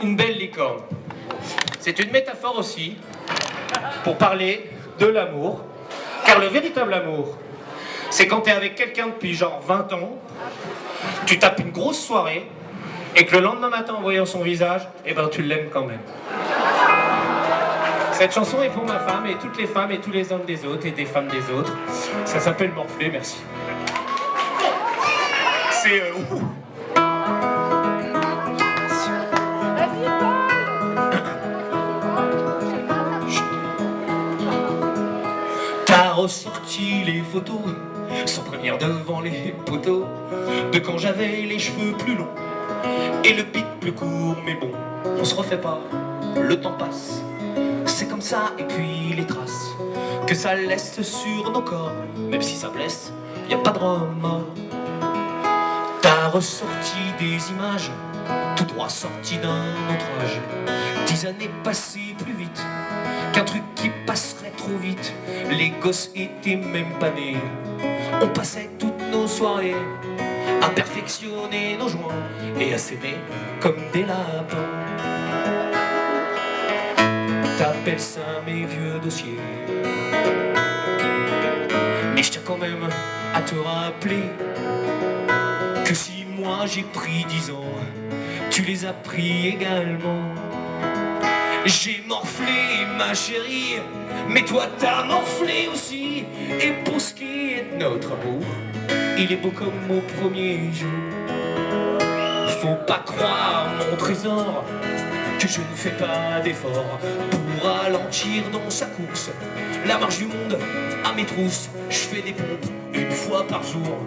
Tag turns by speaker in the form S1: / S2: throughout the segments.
S1: Une belle licorne. C'est une métaphore aussi pour parler de l'amour. Car le véritable amour, c'est quand tu es avec quelqu'un depuis genre 20 ans, tu tapes une grosse soirée et que le lendemain matin en voyant son visage, eh ben tu l'aimes quand même. Cette chanson est pour ma femme et toutes les femmes et tous les hommes des autres et des femmes des autres. Ça s'appelle Morflé, merci. C'est T'as ressorti les photos, sans prévenir devant les poteaux, de quand j'avais les cheveux plus longs et le pic plus court. Mais bon, on se refait pas, le temps passe, c'est comme ça. Et puis les traces que ça laisse sur nos corps, même si ça blesse, y a pas de remords. T'as ressorti des images, tout droit sorties d'un autre âge, 10 années passées plus vite qu'un truc qui passerait trop vite. Les gosses étaient même pas nés, on passait toutes nos soirées à perfectionner nos joints et à s'aimer comme des lapins. T'appelles ça mes vieux dossiers, mais je tiens quand même à te rappeler que si moi j'ai pris 10 ans, tu les as pris également. J'ai morflé ma chérie, mais toi t'as morflé aussi. Et pour ce qui est de notre amour, il est beau comme au premier jour. Faut pas croire mon trésor que je ne fais pas d'effort pour ralentir dans sa course. La marche du monde à mes trousses, je fais des pompes une fois par jour.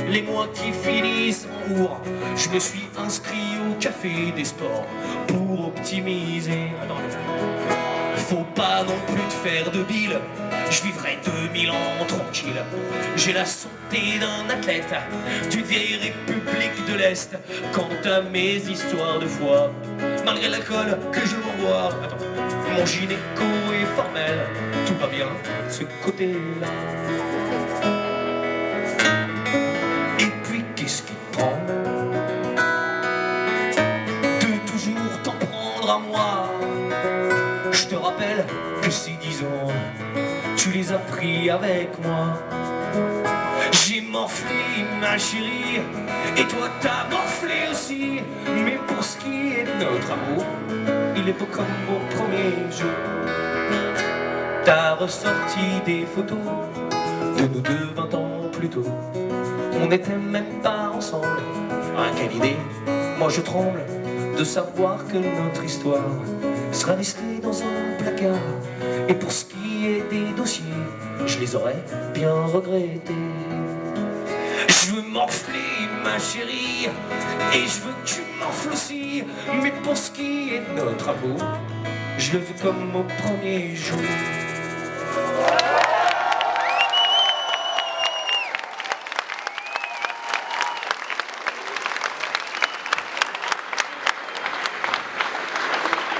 S1: Les mois qui finissent en cours, je me suis inscrit au café des sports pour optimiser. Faut pas non plus te faire de bile, je vivrai 2000 ans tranquille. J'ai la santé d'un athlète d'une vieille république de l'Est. Quant à mes histoires de foi, malgré l'alcool que je m'envoie, mon gynéco est formel, tout va bien de ce côté-là. Et puis qu'est-ce qui te prend de toujours t'en prendre à moi? Je te rappelle que ces 10 ans, tu les as pris avec moi. J'ai morflé ma chérie, et toi t'as morflé aussi. Mais pour ce qui est de notre amour, il est beau comme au premier jour. T'as ressorti des photos de nous deux 20 ans plus tôt. On n'était même pas ensemble. Ah, quelle idée, moi je tremble de savoir que notre histoire sera restée dans un placard. Et pour ce qui est des dossiers, je les aurais bien regrettés. Je veux morfler ma chérie, et je veux que tu morfles aussi. Mais pour ce qui est de notre amour, je le veux comme au premier jour.